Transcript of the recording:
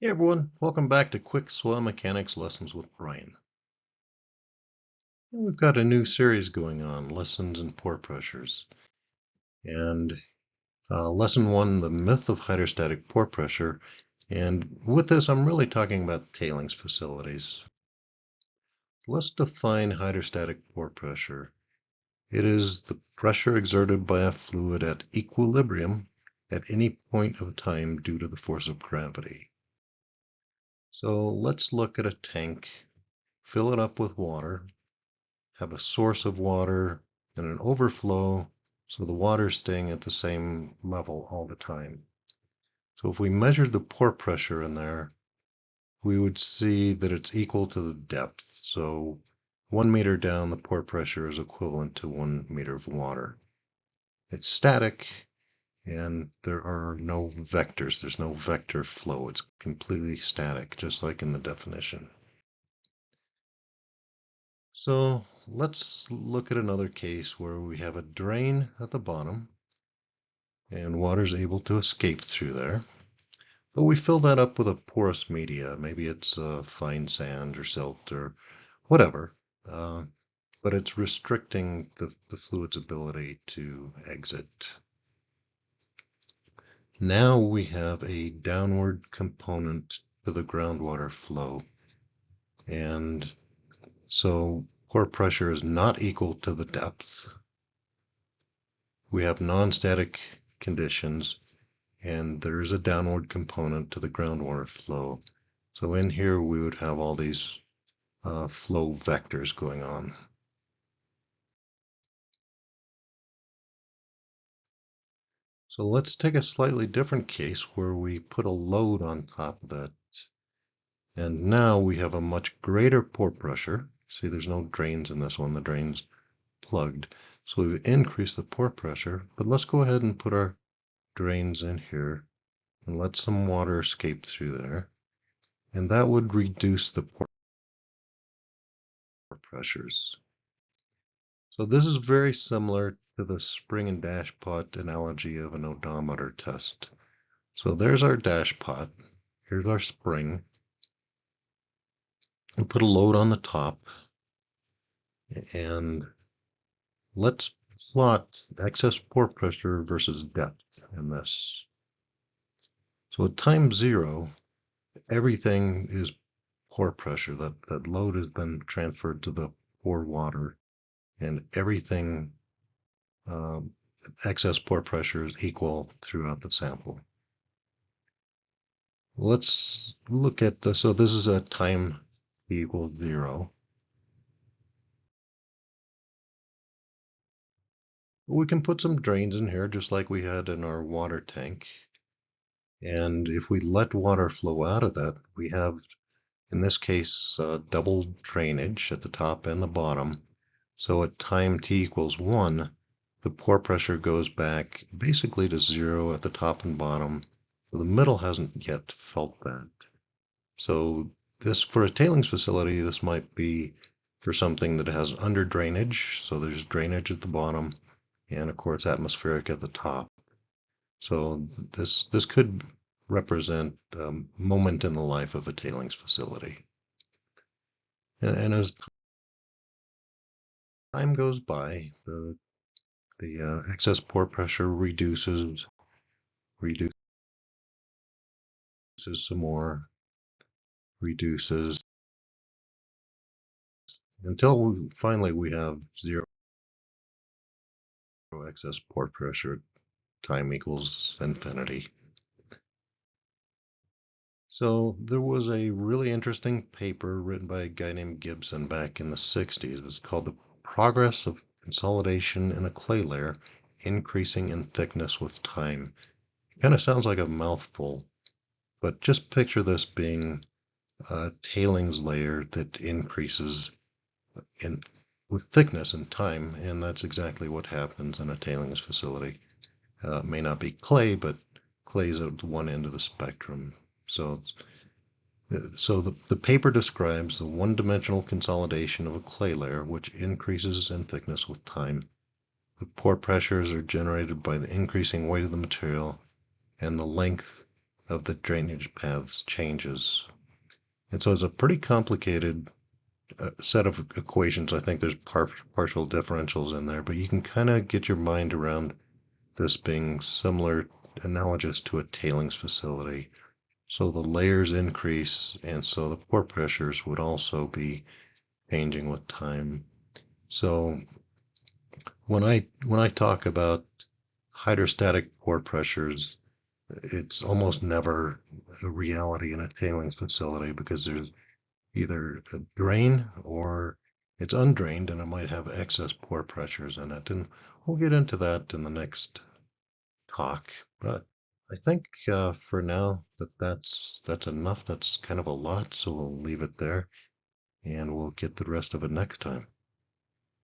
Hey everyone, welcome back to Quick Soil Mechanics Lessons with Brian. We've got a new series going on, Lessons in Pore Pressures. And Lesson 1, the myth of hydrostatic pore pressure. And with this, I'm really talking about tailings facilities. Let's define hydrostatic pore pressure. It is the pressure exerted by a fluid at equilibrium at any point of time due to the force of gravity. So let's look at a tank, fill it up with water, have a source of water and an overflow, so the water's staying at the same level all the time. So if we measured the pore pressure in there, we would see that it's equal to the depth. So 1 meter down, the pore pressure is equivalent to 1 meter of water. It's static, and there are no vectors. There's no vector flow. It's completely static, just like in the definition. So let's look at another case where we have a drain at the bottom and water is able to escape through there. But we fill that up with a porous media. Maybe it's fine sand or silt or whatever. But it's restricting the fluid's ability to exit. Now we have a downward component to the groundwater flow. And so pore pressure is not equal to the depth. We have non-static conditions, and there's a downward component to the groundwater flow. So in here we would have all these flow vectors going on. So let's take a slightly different case where we put a load on top of that. And now we have a much greater pore pressure. See, there's no drains in this one. The drain's plugged. So we've increased the pore pressure, but let's go ahead and put our drains in here and let some water escape through there. And that would reduce the pore pressures. So this is very similar to the spring and dash pot analogy of an oedometer test. So there's our dash pot. Here's our spring. We put a load on the top, and let's plot excess pore pressure versus depth in this. So at time 0, everything is pore pressure. That load has been transferred to the pore water, and everything excess pore pressure is equal throughout the sample. Let's look at this. So this is a time equals 0. We can put some drains in here just like we had in our water tank. And if we let water flow out of that, we have, in this case, double drainage at the top and the bottom. So at time t equals 1, the pore pressure goes back basically to 0 at the top and bottom. The middle hasn't yet felt that. So this, for a tailings facility, this might be for something that has under drainage. So there's drainage at the bottom and of course atmospheric at the top. So this could represent a moment in the life of a tailings facility. And as time goes by, the excess pore pressure reduces some more, reduces, until finally we have 0 excess pore pressure. Time equals infinity. So there was a really interesting paper written by a guy named Gibson back in the 60s. It's called The Progress of Consolidation in a Clay Layer Increasing in Thickness with Time. It kind of sounds like a mouthful, but just picture this being a tailings layer that increases with thickness and time, and that's exactly what happens in a tailings facility. It may not be clay, but clay is at one end of the spectrum. So the paper describes the one-dimensional consolidation of a clay layer, which increases in thickness with time. The pore pressures are generated by the increasing weight of the material and the length of the drainage paths changes. And so it's a pretty complicated set of equations. I think there's partial differentials in there, but you can kind of get your mind around this being similar, analogous to a tailings facility. So the layers increase, and so the pore pressures would also be changing with time. So when I talk about hydrostatic pore pressures, it's almost never a reality in a tailings facility because there's either a drain or it's undrained and it might have excess pore pressures in it. And we'll get into that in the next talk. But I think for now that's enough. That's kind of a lot, so we'll leave it there and we'll get the rest of it next time.